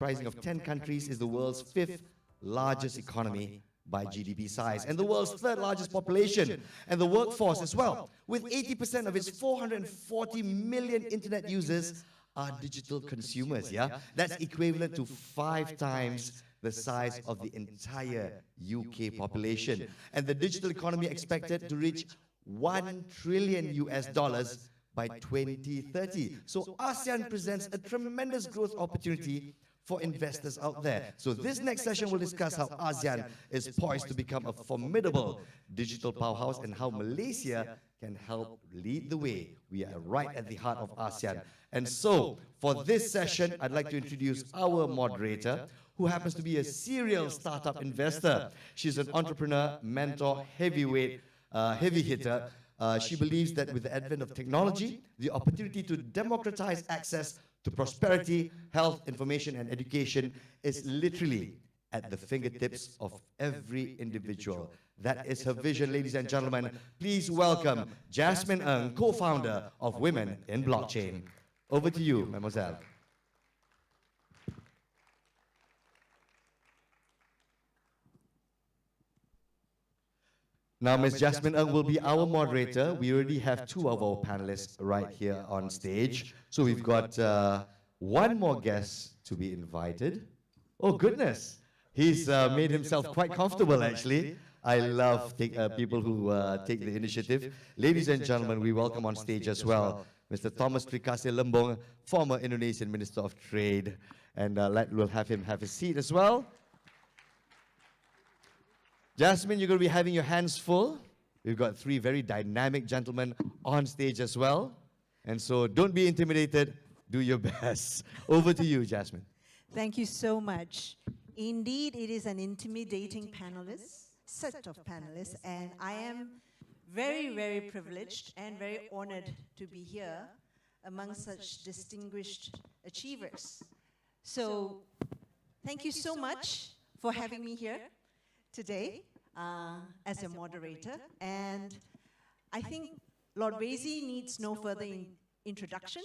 comprising of 10 countries, is the world's 5th largest economy by GDP size, and the world's 3rd largest population, and the workforce as well, with 80% of its 440 million internet users are digital consumers, yeah? That's equivalent to 5 times the size of the entire UK population. And the digital economy expected to reach $1 trillion by 2030. So ASEAN presents a tremendous growth opportunity for investors out there. So this next session will discuss how ASEAN is poised to become a formidable digital powerhouse and how Malaysia can help lead the way. We are right at the heart of ASEAN. And so, for this session, I'd like to introduce our moderator, who happens to be a serial startup investor. She's an entrepreneur, mentor, heavy hitter. She believes that with the advent of technology, the opportunity to democratize access to prosperity, health, information, and education is literally at the fingertips of every individual. That is her vision, ladies and gentlemen. Please welcome Jasmine Ng, co-founder of Women in Blockchain. Over to you, mademoiselle. Now, Ms. Jasmine Ng will be our moderator. We already have 2 of our panelists right here on stage. So we've got one more guest to be invited. Oh, goodness. He's made himself quite comfortable, actually. I love people who take the initiative. Ladies and gentlemen, we welcome on stage as well Mr. Thomas Trikasih Lembong, former Indonesian Minister of Trade. And we'll have him have a seat as well. Jasmine, you're going to be having your hands full. We've got 3 very dynamic gentlemen on stage as well. And so don't be intimidated. Do your best. Over to you, Jasmine. Thank you so much. Indeed, it is an intimidating set of panelists, and I am very, very privileged and very honored to be here among such distinguished achievers. So, thank you so much for having me here today as a moderator, and I think Lord Vaizey needs no further introduction.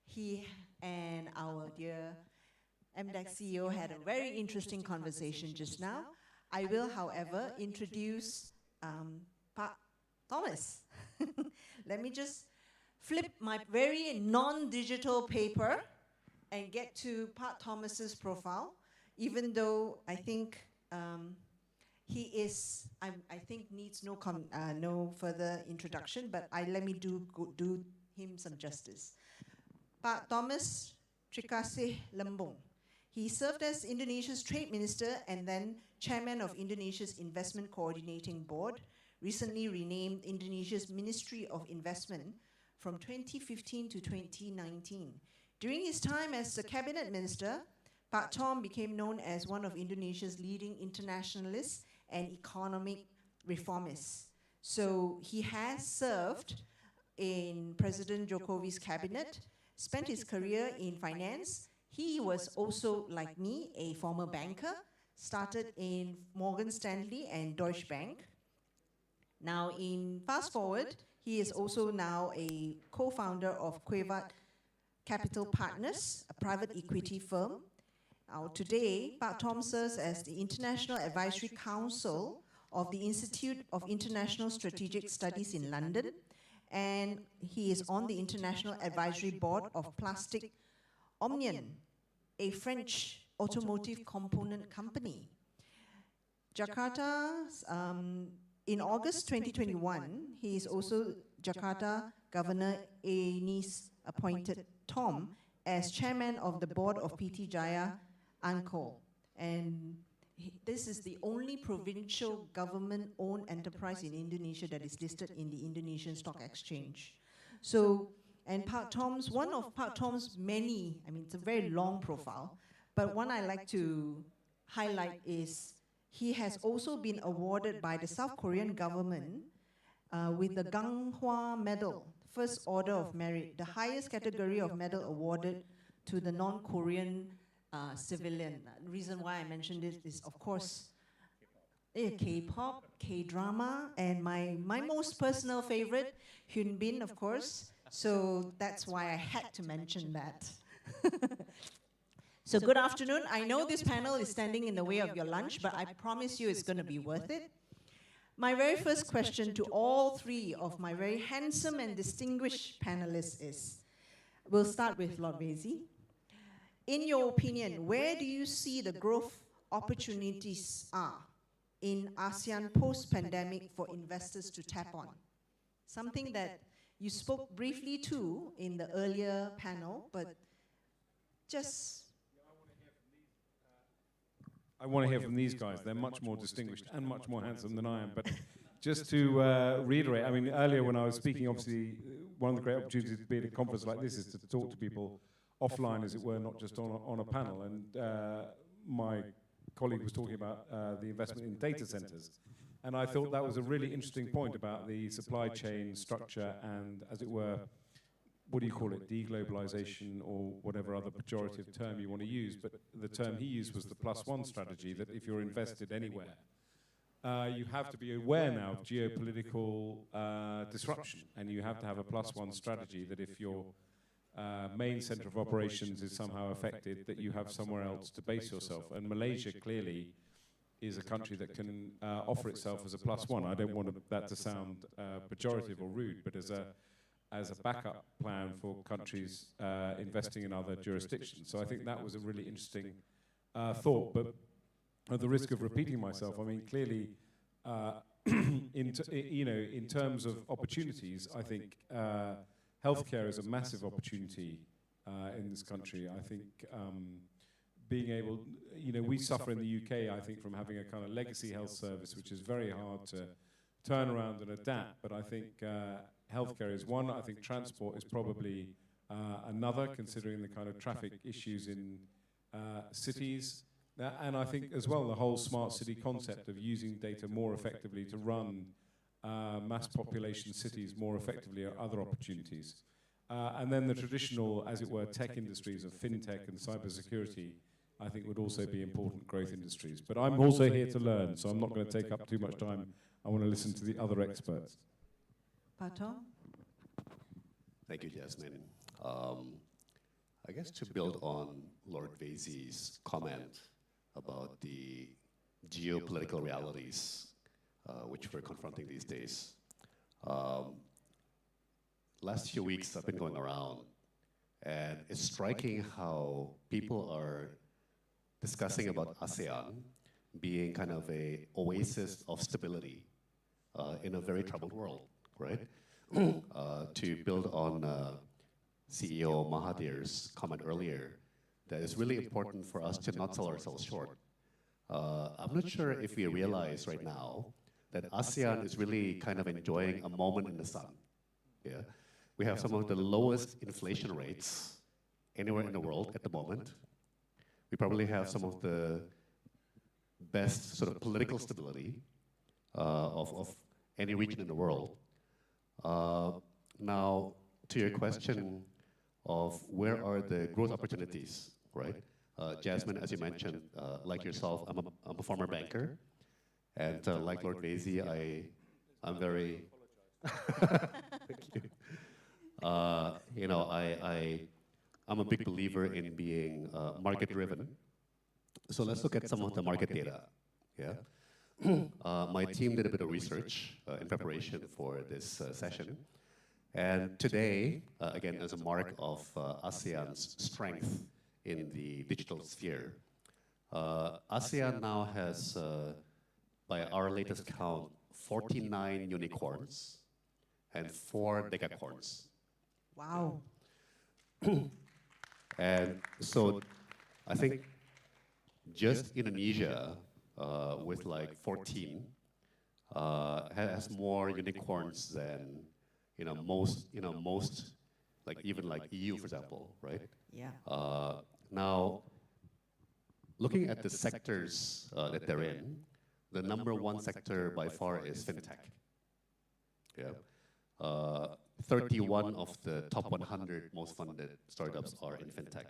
He and our dear MDEC CEO had a very interesting conversation just now. I will, however, introduce Pak Thomas. Let me just flip my very non-digital paper and get to Pak Thomas's profile, even though I think he is, I think needs no further introduction, but let me do him some justice. Pak Thomas Trikasih Lembong. He served as Indonesia's Trade Minister and then Chairman of Indonesia's Investment Coordinating Board, recently renamed Indonesia's Ministry of Investment from 2015 to 2019. During his time as the Cabinet Minister, Pak Tom became known as one of Indonesia's leading internationalists and economic reformists. So he has served in President Jokowi's cabinet, spent his career in finance. He was also, like me, a former banker, started in Morgan Stanley and Deutsche Bank. Now, fast forward, he is also now a co-founder of Quevat Capital Partners, a private equity firm. Now, today, Pak Tom serves as the International Advisory Council of the Institute of International Strategic Studies in London, and he is on the International Advisory Board of Plastic Omnium, a French automotive component company. Jakarta, in August 2021, he is also Jakarta Governor Anies appointed Tom as chairman of the board of PT Jaya Ancol. And this is the only provincial government-owned enterprise in Indonesia that is listed in the Indonesian Stock Exchange. So, and one of Pak Tom's many, it's a very long profile, but one I like to highlight is he has also been awarded by the South Korean government with the Ganghwa Medal, First Order of Merit, the highest category of medal awarded to the non-Korean civilian. The reason why I mentioned this is, of course, K-pop, K-drama, and my most personal favorite, Hyun Bin, of course. So that's why I had to mention that. So good afternoon. I know this panel is standing in the way of your lunch, but I promise you it's going to be worth it. My very first question to all three of my very handsome and distinguished panelists is, we'll start with Lord Vaizey. In your opinion, where do you see the growth opportunities are in ASEAN post-pandemic for investors to tap on? Something that you spoke briefly to in the earlier panel, but just... I want to hear from these guys. They're much more distinguished and much more handsome than I am. But just to reiterate, I mean, earlier when I was speaking, obviously, one of the great opportunities to be at a conference like this is to talk to people offline, as it were, not just on a panel. And my colleague was talking about the investment in data centers. And I thought that was a really interesting point about the supply chain structure and, as it were, what do you call it, deglobalization or whatever other pejorative term you want to use. But the term he used was the +1 strategy, that if you're invested anywhere, you have to be aware now of geopolitical disruption. And you have to have a +1 strategy that if your main center of operations is somehow affected, that you have somewhere else to base yourself. And Malaysia clearly is a country that can offer itself as a +1. I don't want that to sound pejorative or rude, but as a backup plan for countries investing in other jurisdictions. So I think that was a really interesting thought. But at the risk of repeating myself, I mean, clearly, in terms of opportunities, I think healthcare is a massive opportunity in this country. I think being able, we suffer in the UK, I think, from having a kind of legacy health service, which is very hard to turn around and adapt. But I think healthcare is one. I think transport is probably another, considering the kind of traffic issues in cities. And I think as well the whole smart city concept of using data more effectively to run mass population cities more effectively are other opportunities. And then the traditional, as it were, tech industries of fintech and cybersecurity, I think would also be important growth industries. But I'm also here to learn, so I'm not going to take up too much time. I want to listen to the other experts. Pato? Thank you, Jasmine. I guess to build on Lord Vaizey's comment about the geopolitical realities which we're confronting these days. Last few weeks I've been going around, and it's striking how people are discussing about ASEAN being kind of a oasis of stability in a very troubled world, right? To build on CEO Mahadhir's comment earlier, that it's really important for us to not sell ourselves short. I'm not sure if we realize right now that ASEAN is really kind of enjoying a moment in the sun. Yeah, we have some of the lowest inflation rates anywhere in the world at the moment. We probably have some of the best sort of political stability of any region in the world. Now, to your question of where are the growth opportunities, right? Jasmine, as you mentioned, like yourself, I'm a former banker. And like Lord Vaizey, I'm very... Thank you. I'm a big believer in being market-driven. So let's look at some of the market data. Yeah. My team did a bit of research in preparation for this session. And today, again, as a mark of ASEAN's strength in the digital sphere, ASEAN now has, by our latest count, 49 unicorns and 4 decacorns. Wow. And so I think just Indonesia, with like 14, has more unicorns than most, like even like EU, for example, right? Yeah. Now, looking at the sectors that they're in, the #1 sector by far is fintech. Yeah. 31 of the top 100 most funded startups are in fintech.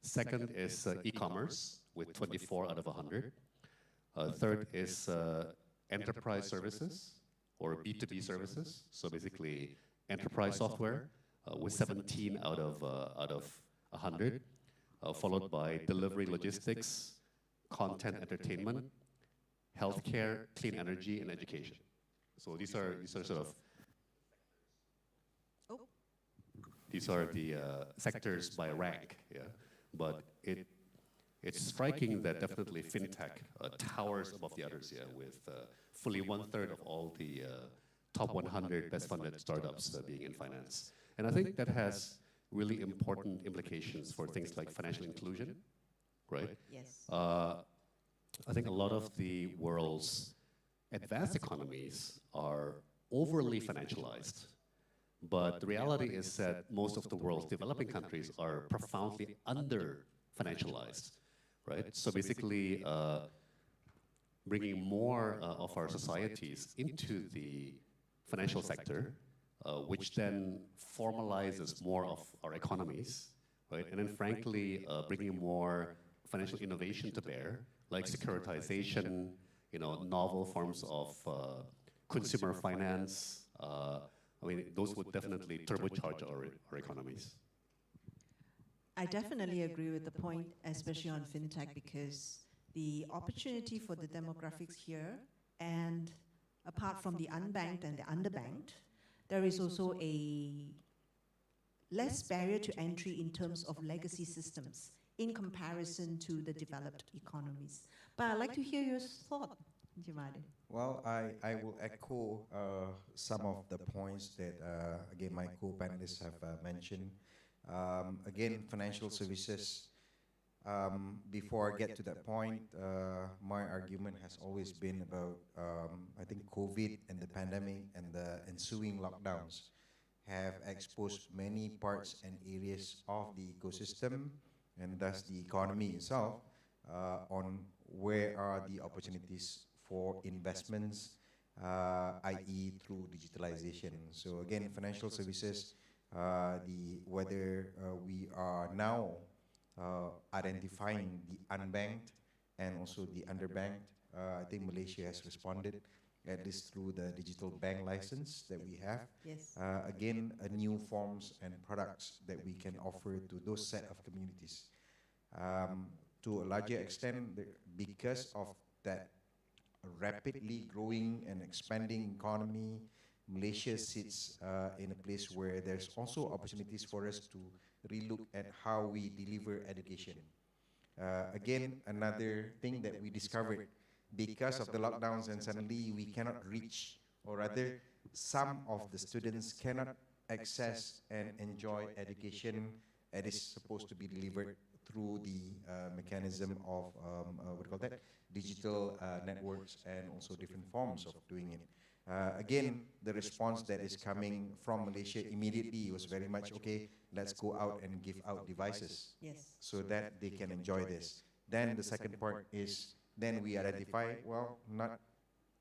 Second is e-commerce with 24 out of 100. Third is enterprise services or B2B services. So basically enterprise software with 17 out of 100. followed by delivery logistics, content entertainment, healthcare, clean energy, and education. So these are sort of these are the sectors by rank, yeah. But it's striking that definitely fintech towers above the others, yeah, with fully 1/3 of all the top 100 best funded startups being in finance. And I think that has really important implications for things like financial inclusion, right? Yes. I think a lot of the world's advanced economies are overly financialized. But the reality is that most of the world's developing countries are profoundly under-financialized, right? So basically, bringing more of our societies into the financial sector, which then formalizes more of our economies, right? And then frankly, bringing more financial innovation to bear, like securitization, novel forms of consumer finance. I mean, those would definitely turbocharge our economies. I definitely agree with the point, especially on fintech, because the opportunity for the demographics here, and apart from the unbanked and the underbanked, there is also a less barrier to entry in terms of legacy systems in comparison to the developed economies. But I'd like to hear your thought, Jimade. Well, I will echo some of the points that, again, my co-panelists have mentioned. Again, financial services, before I get to that point, my argument has always been about, I think, COVID and the pandemic and the ensuing lockdowns have exposed many parts and areas of the ecosystem and thus the economy itself on where are the opportunities for investments, i.e. through digitalization. So again, financial services, whether we are now identifying the unbanked and also the underbanked, I think Malaysia has responded, at least through the digital bank license that we have. Yes. Again, new forms and products that we can offer to those set of communities. To a larger extent, because of that rapidly growing and expanding economy, Malaysia sits in a place where there's also opportunities for us to relook at how we deliver education. Again, another thing that we discovered, because of the lockdowns and suddenly we cannot reach, or rather some of the students cannot access and enjoy education that is supposed to be delivered through the mechanism of, digital networks and also different forms of doing it. Again, the response that is coming from Malaysia immediately was very much, okay, let's go out and give out devices, Yes. so that they can enjoy this. Then the second part is, then we identify, well, not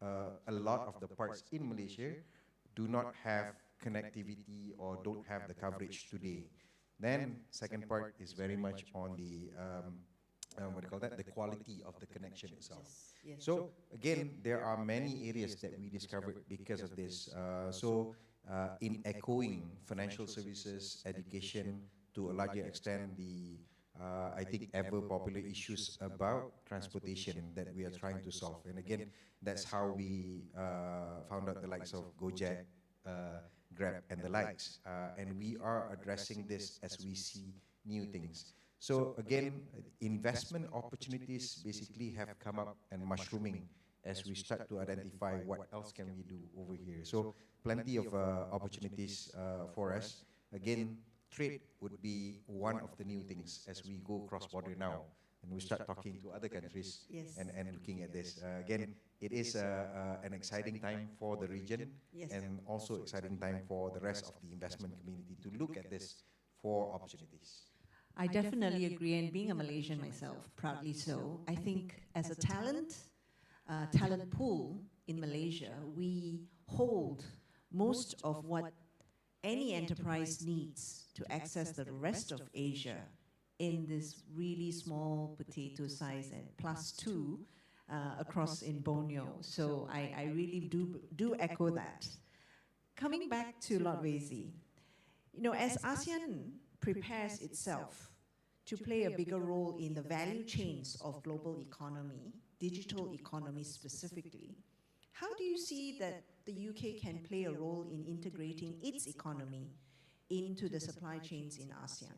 a lot of the parts in Malaysia do not have connectivity or don't have the coverage today. Then second part is very much on the, the quality of the connection itself. Yes. Yes. So again, there are many areas that we discovered because of this. In echoing financial services, education, to a larger extent, the I think ever popular issues about transportation that we are trying to solve. And again, that's how we found out the likes of Gojek, Grab, and the likes. And we are addressing this as we see new things. So again, investment opportunities basically have come up and mushrooming as we start to identify what else can we do over here. So plenty of opportunities for us. Again, trade would be one of the new things as we go cross-border now and we start talking to other countries. Yes. and looking at this. Again, it is an exciting time for the region. Yes. And also exciting time for the rest of the investment community to look at this for opportunities. I definitely agree, and being a Malaysian myself, proudly so, I think as a talent pool in Malaysia, we hold most of what any enterprise needs to access the rest of Asia in this really small potato size and +2 across in Borneo. So I really do echo that. Coming back to Lord Vaizey, as ASEAN prepares itself to play a bigger role in the value chains of global economy, digital economy specifically, how do you see that the UK can play a role in integrating its economy into the supply chains in ASEAN?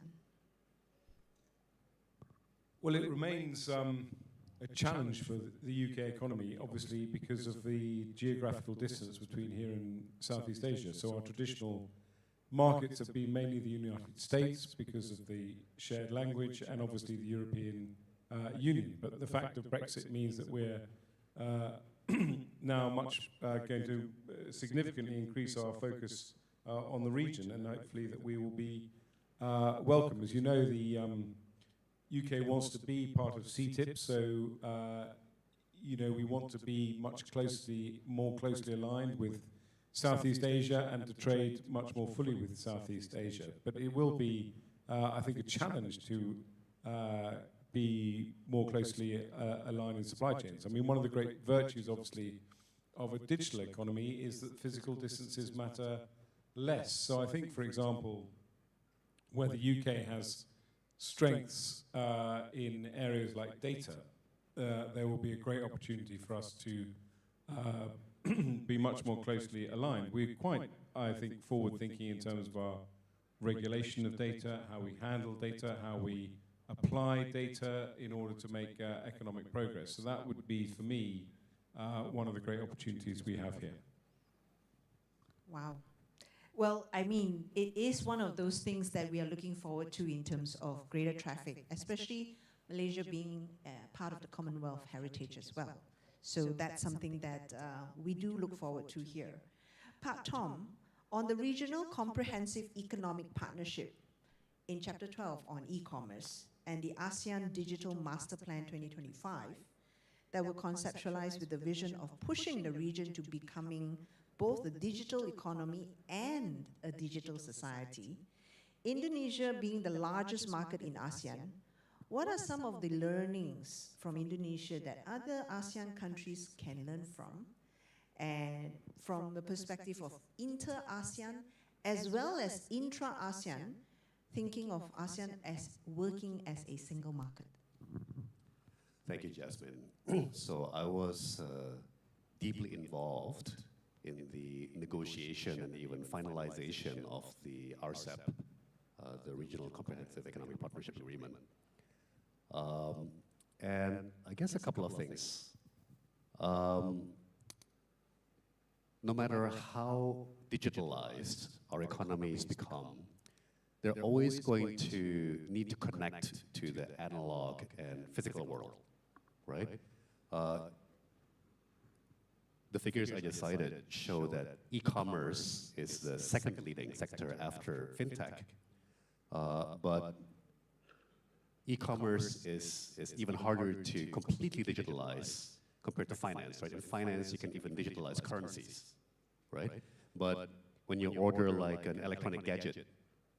Well, it remains a challenge for the UK economy, obviously, because of the geographical distance between here and Southeast Asia. So our traditional markets have been mainly the United States because of the shared language and obviously the European Union. But the fact of Brexit means that we're now going to significantly increase our focus on the region, and hopefully that we will be welcome. As you know, the UK wants to be part of CTIP, so we want to be more closely aligned with Southeast Asia and to trade much more fully with Southeast Asia. But it will be, I think, a challenge to be more closely aligned in supply chains. I mean, one of the great virtues, obviously, of a digital economy is that physical distances matter less. So I think, for example, where the UK has strengths in areas like data, there will be a great opportunity for us to be much more closely aligned. We're quite, I think, forward-thinking in terms of our regulation of data, how we handle data, how we apply data in order to make economic progress. So that would be, for me, one of the great opportunities we have here. Wow. Well, I mean, it is one of those things that we are looking forward to in terms of greater traffic, especially Malaysia being part of the Commonwealth heritage as well. So that's something that we do look forward to here. Pak Tom, on the Regional Comprehensive Economic Partnership in Chapter 12 on e-commerce and the ASEAN Digital Master Plan 2025 that were conceptualized with the vision of pushing the region to becoming both a digital economy and a digital society, Indonesia being the largest market in ASEAN, what are some of the learnings from Indonesia that other ASEAN countries can learn from? And from the perspective of inter-ASEAN as well as intra-ASEAN, thinking of ASEAN as working as a single market. Thank you, Jasmine. So I was deeply involved in the negotiation and even finalization of the RCEP, the Regional Comprehensive Economic Partnership Agreement. And I guess a couple of things. No matter how digitalized our economies become, they're always going to need to connect to the analog and physical world, right? The figures I just cited show that e-commerce is the second leading sector after fintech, but e-commerce is even harder to completely digitalize compared to finance, right? In finance, you can even digitalize currencies, right? But when you order like an electronic gadget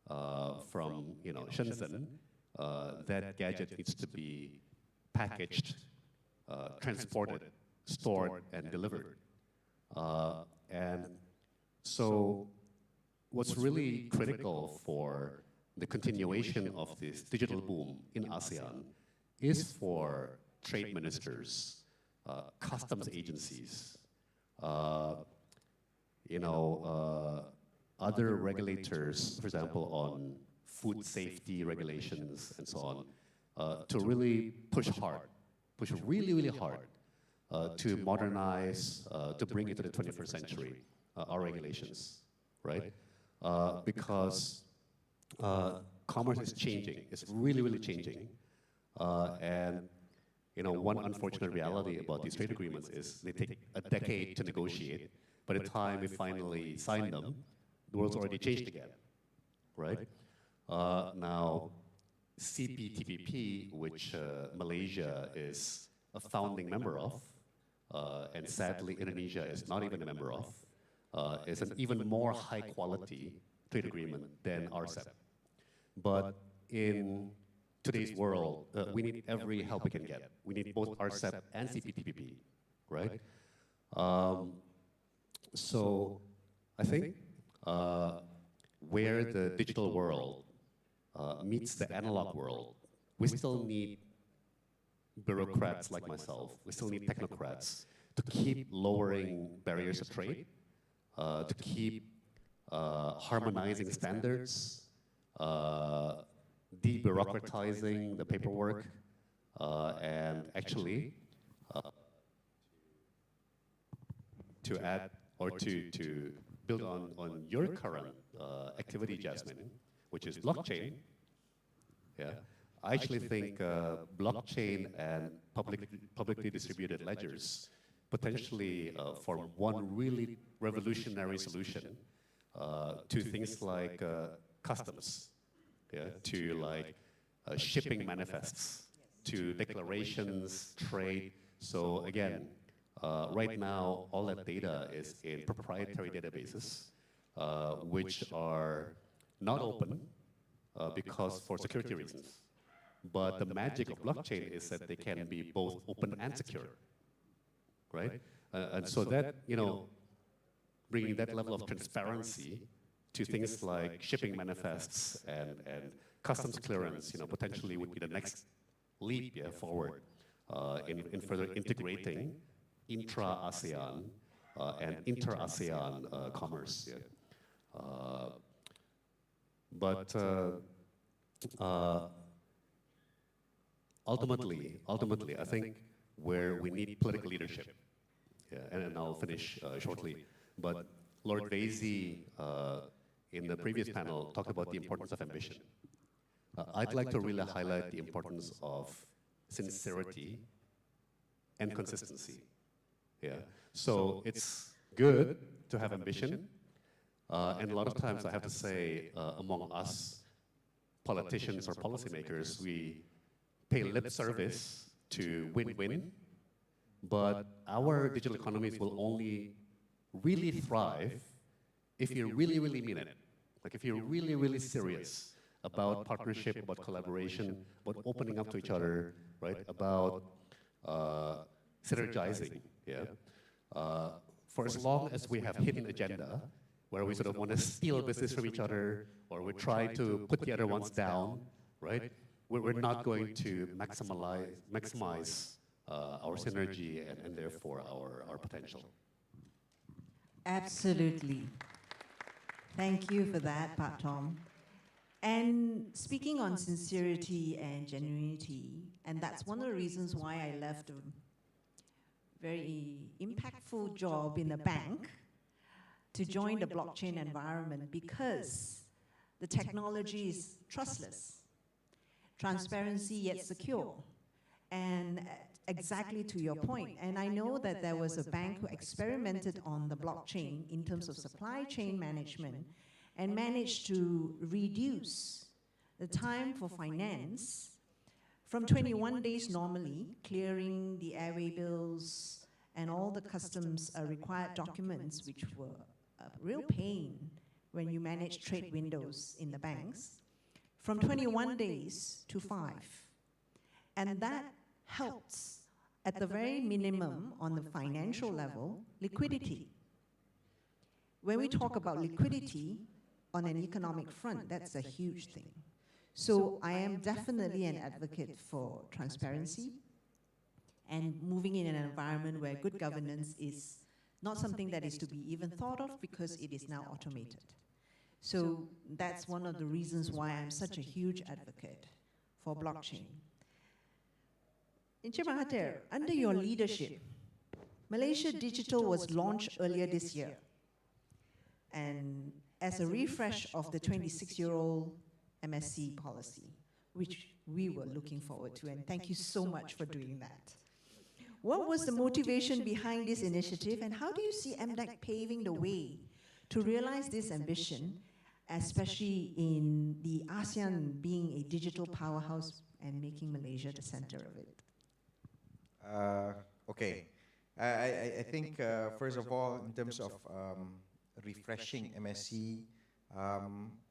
from Shenzhen, that gadget needs to be packaged, transported, stored, and delivered. And so what's really critical for the continuation of this digital boom in ASEAN is for trade ministers, customs agencies, other regulators, for example, on food safety regulations and so on, to really push really, really hard to modernize, to bring into the 21st century, our regulations, right? Because commerce is changing. It's really, really changing. And one unfortunate reality about these trade agreements is they take a decade to negotiate. By the time we finally sign them, the world's already changed again, right? Now, CPTPP, which Malaysia is a founding member of, and sadly Indonesia is not even a member of, is an even more high-quality trade agreement than RCEP. But in today's world, we need every help we can get. We need both RCEP and CPTPP, right? So I think where the digital world meets the analog world we still need bureaucrats like myself, we still need technocrats to keep lowering barriers of trade, to keep harmonizing standards, de-bureaucratizing the paperwork, and actually to add or to build on your current activity, Jasmine, which is blockchain. Yeah, I actually think blockchain and publicly distributed ledgers potentially form one really revolutionary solution to things like customs, yeah, to like shipping manifests, to declarations, trade. So again, right now, all that data is in proprietary databases, which are not open because for security reasons. But the magic of blockchain is that they can be both open and secure, right? And so that, you know, bringing that level of transparency to things like shipping manifests and customs clearance, you know, potentially would be the next leap, yeah, forward in further integrating intra-ASEAN and inter-ASEAN commerce. Yeah. But ultimately, I think where we need political leadership, yeah, and I'll finish shortly, but Lord Vaizey in the previous panel talked about the importance of ambition. I'd like to really highlight the importance of sincerity and consistency. Yeah. So it's good to have ambition, and a lot of times I have to say, among us politicians or policymakers, we pay lip service to win-win, but our digital economies will only really thrive if you really, really mean it. Like if you're really, really serious about partnership, about collaboration, about opening up to each other, right? About synergizing, yeah? For as long as we have hidden agenda, where we sort of want to steal business from each other, or we try to put the other ones down, right? We're not going to maximize our synergy and therefore our potential. Absolutely. Thank you for that, Pak Tom. And speaking on sincerity and genuinity, and that's one of the reasons why I left a very impactful job in a bank to join the blockchain environment, because the technology is trustless, transparency yet secure, and exactly to your point. And I know that there was a bank who experimented on the blockchain in terms of supply chain management and managed to reduce the time for finance from 21 days normally, clearing the airway bills and all the customs required documents, which were a real pain when you manage trade windows in the banks, from 21 days to 5. And that helps, at the very minimum, on the financial level, liquidity. When we talk about liquidity on an economic front, that's a huge thing. So I am definitely an advocate for transparency and moving in an environment where good governance is not something that is to be even thought of, because it is now automated. So that's one of the reasons why I'm such a huge advocate for blockchain. Encik Mahadhir, under your leadership, Malaysia Digital was launched earlier this year, and as a refresh of the 26-year-old MSC policy, which we were looking forward to, and thank you so much for doing that. What was the motivation behind this initiative, and how do you see MDEC paving the way to realize this ambition, especially in the ASEAN being a digital powerhouse and making Malaysia the center of it? Okay. I think, first of all, in terms of refreshing MSC,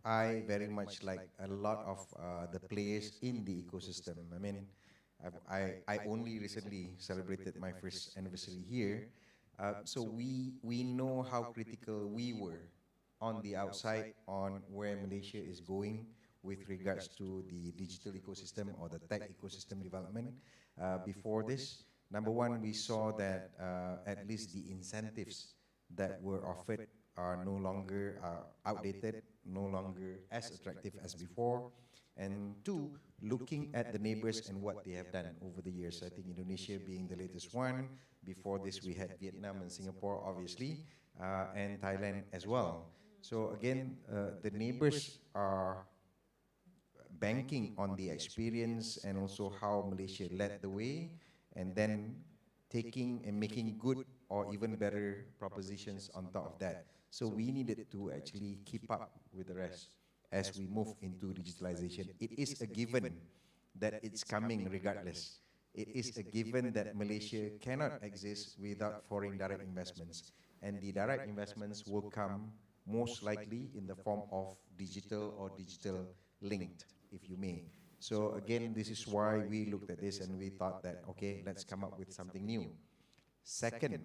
I very much like a lot of the players in the ecosystem. I mean, I only recently celebrated my first anniversary here, so we know how critical we were on the outside on where Malaysia is going with regards to the digital ecosystem or the tech ecosystem development. Before this, number one, we saw that at least the incentives that were offered are no longer outdated, no longer as attractive as before. And two, looking at the neighbors and what they have done over the years. I think Indonesia being the latest one. Before this, we had Vietnam and Singapore, obviously, and Thailand as well. So again, the neighbors are banking on the experience and also how Malaysia led the way, and then taking and making good or even better propositions on top of that. So we needed to actually keep up with the rest as we move into digitalization. It is a given that it's coming regardless. It is a given that Malaysia cannot exist without foreign direct investments. And the direct investments will come most likely in the form of digital or digital linked, if you may. So again, this is why we looked at this and we thought that, okay, let's come up with something new. Second,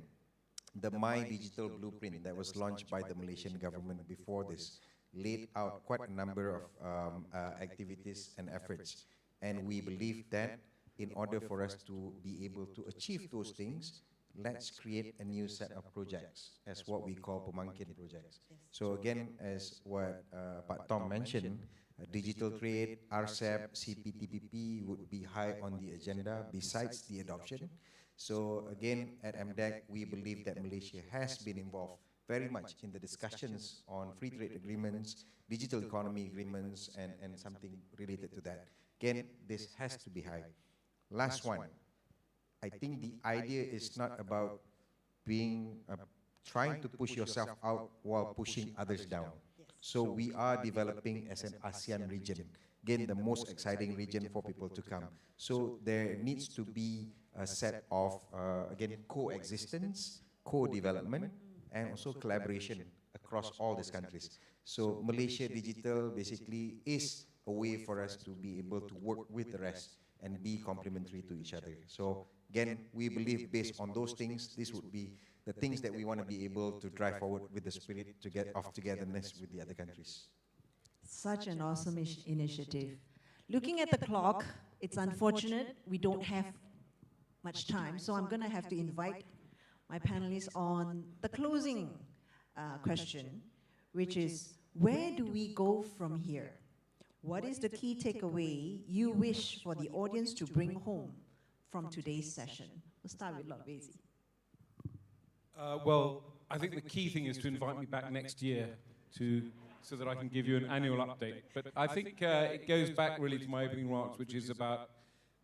the My Digital Blueprint that was launched by the Malaysian government before this laid out quite a number of activities and efforts. And we believe that in order for us to be able to achieve those things, let's create a new set of projects, as what we call Pemangkin projects. So again, as what Pak Tom mentioned, digital trade, RCEP, CPTPP would be high on the agenda besides the adoption. So again, at MDEC, we believe that Malaysia has been involved very much in the discussions on free trade agreements, digital economy agreements, and something related to that. Again, this has to be high. Last one, I think the idea is not about being, trying to push yourself out while pushing others down. So we are developing as an ASEAN region, again, the most exciting region for people to come. So there needs to be a set of, again, coexistence, co-development, and also collaboration across all these countries. So Malaysia Digital basically is a way for us to be able to work with the rest and be complementary to each other. So again, we believe based on those things, this would be the things that we want to be able to drive forward with the spirit to get of togetherness with the other countries. Such an awesome initiative. Looking at the clock, it's unfortunate we don't have much time, so I'm going to have to invite my panelists on the closing question, which is, where do we go from here? What is the key takeaway you wish for the audience to bring home from today's session? We'll start with Lord Vaizey. Well, I think the key thing is to invite me back next year so that I can give you an annual update. But I think it goes back really to my opening remarks, which is about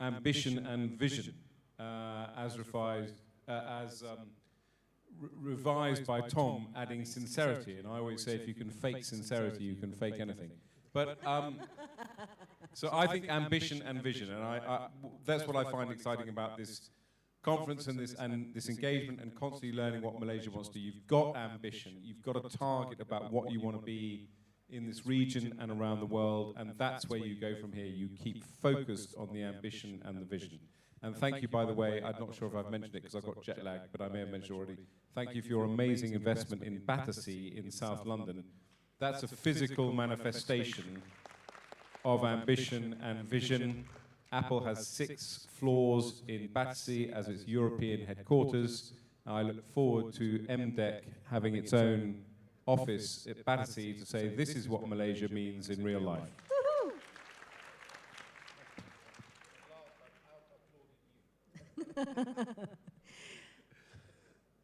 ambition and vision, as revised by Tom, adding sincerity. And I always say, if you can fake sincerity, you can fake anything. But so I think ambition and vision, and that's what I find exciting about this conference and this engagement, and constantly learning what Malaysia wants to do. You've got ambition, you've got a target about what you want to be in this region and around the world, and that's where you go from here. You keep focused on the ambition and the vision. And thank you, by the way, I'm not sure if I've mentioned it because I've got jet lag, but I may have mentioned already. Thank you for your amazing investment in Battersea in South London. That's a physical manifestation of ambition and vision. Apple has 6 floors in Battersea as its European headquarters. I look forward to MDEC having its own office at Battersea to say this is what Malaysia means in real life.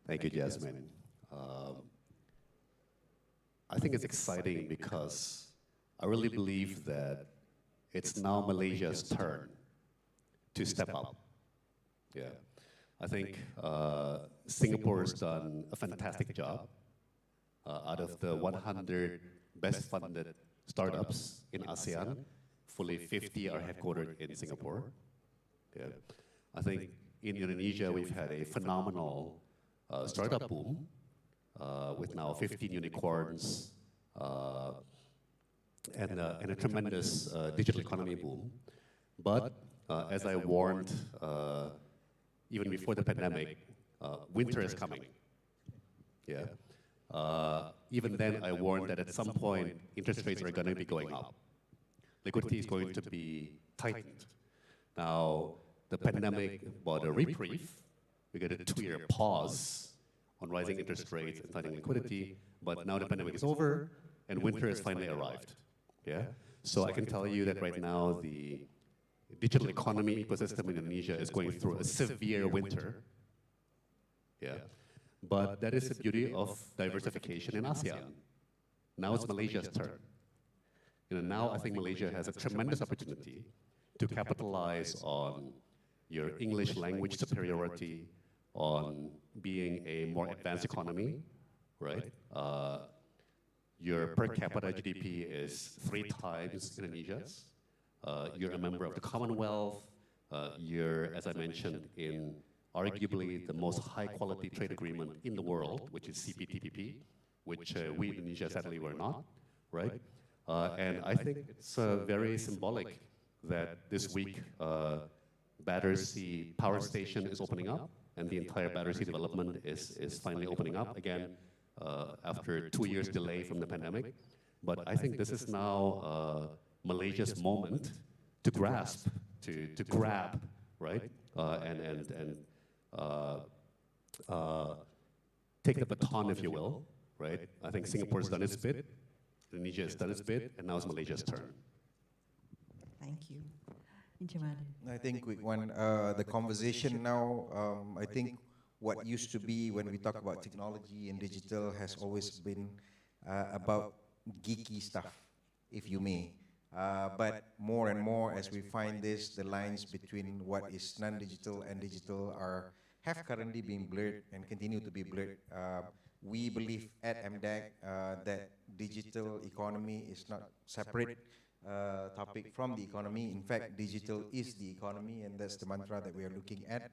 Thank you, Jasmine. I think it's exciting because I really believe that it's now Malaysia's turn to step up. Yeah, I think Singapore has done a fantastic job. Out of the 100 best funded startups in ASEAN, fully 50 are headquartered in Singapore. Yeah. I think in Indonesia we've had a phenomenal startup boom with now 15 unicorns and a tremendous digital economy boom. But as I warned even before the pandemic, winter is coming. Yeah. Even then, I warned that at some point, interest rates are going to be going up. liquidity is going to be tightened. Now, the pandemic brought a reprieve. We get a 2-year pause on rising interest rates and tightening liquidity, but now the pandemic is over and winter has finally arrived. Yeah? So I can tell you that right now the digital economy ecosystem in Indonesia is going through a severe winter. Yeah? But that is the beauty of diversification in ASEAN. Now it's Malaysia's turn. Now I think Malaysia has a tremendous opportunity to capitalize on your English language superiority, on being a more advanced economy, right? Your per capita GDP is 3 times Indonesia's. You're a member of the Commonwealth. You're, as I mentioned, in arguably the most high-quality trade agreement in the world, which is CPTPP, which we in Indonesia sadly were not, right? And I think it's very symbolic that this week Battersea Power Station is opening up, and the entire Battersea development is finally opening up again after 2 years delay from the pandemic. But I think this is now Malaysia's moment to grasp, to grab, right? And take the baton, if you will, right? I think Singapore's done its bit, Indonesia has done its bit, and now it's Malaysia's turn. Thank you. I think the conversation now, I think what used to be when we talk about technology and digital has always been about geeky stuff, if you may. But more and more as we find this, the lines between what is non-digital and digital have currently been blurred and continue to be blurred. We believe at MDEC that digital economy is not separate topic from the economy. In fact, digital is the economy, and that's the mantra that we are looking at.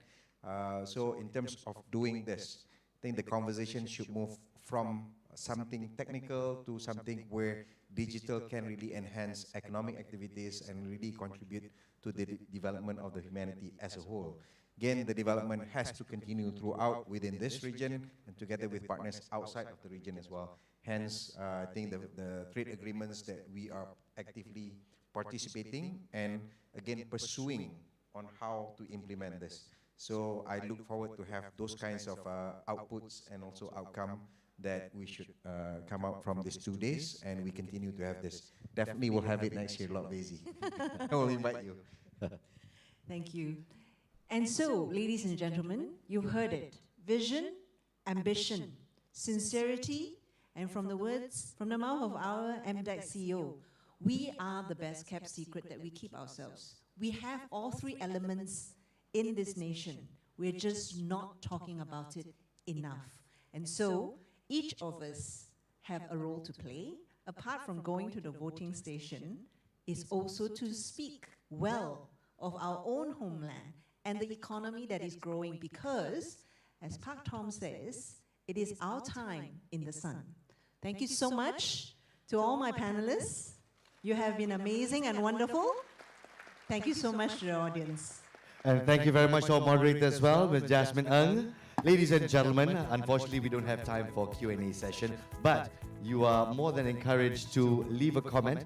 So in terms of doing this, I think the conversation should move from something technical to something where digital can really enhance economic activities and really contribute to the development of the humanity as a whole. Again, the development has to continue throughout within this region and together with partners outside of the region as well. Hence, I think the trade agreements that we are actively participating and again pursuing on how to implement this. So I look forward to have those kinds of outputs and also outcome that we should come out from these 2 days, and we continue to have this. Definitely we'll have it next year, Vaizey. I will invite you. Thank you. And so, ladies and gentlemen, you've heard it. Vision, ambition, sincerity, and from the mouth of our MDEC CEO, we are the best kept secret that we keep ourselves. We have all 3 elements in this nation. We're just not talking about it enough. And so, each of us have a role to play, apart from going to the voting station, is also to speak well of our own homeland and the economy that is growing, because, as Park Tom says, it is our time in the sun. Thank you so much to all my panelists. You have been amazing and wonderful. Thank you so much to the audience. And thank you very much to our moderator as well, Ms. Jasmine Ng. Ladies and gentlemen, unfortunately we don't have time for Q&A session, but you are more than encouraged to leave a comment.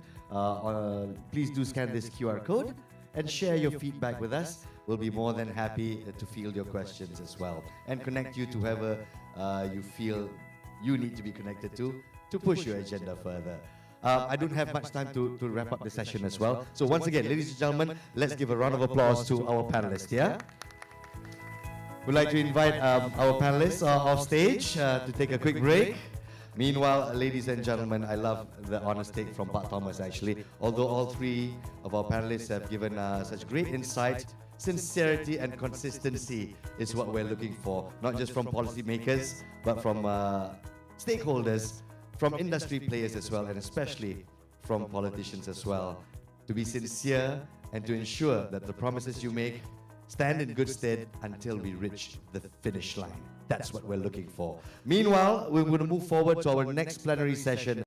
Please do scan this QR code and share your feedback with us. We'll be more than happy to field your questions as well and connect you to whoever you feel you need to be connected to push your agenda further. I don't have much time to wrap up the session as well. So once again, ladies and gentlemen, let's give a round of applause to our panelists here. We'd like to invite our panelists off stage to take a quick break. Meanwhile, ladies and gentlemen, I love the honest take from Pak Thomas actually. Although all 3 of our panelists have given such great insight, sincerity and consistency is what we're looking for. Not just from policymakers, but from stakeholders, from industry players as well, and especially from politicians as well. To be sincere and to ensure that the promises you make stand in good stead until we reach the finish line. That's what we're looking for. Meanwhile, we're going to move forward to our next plenary session.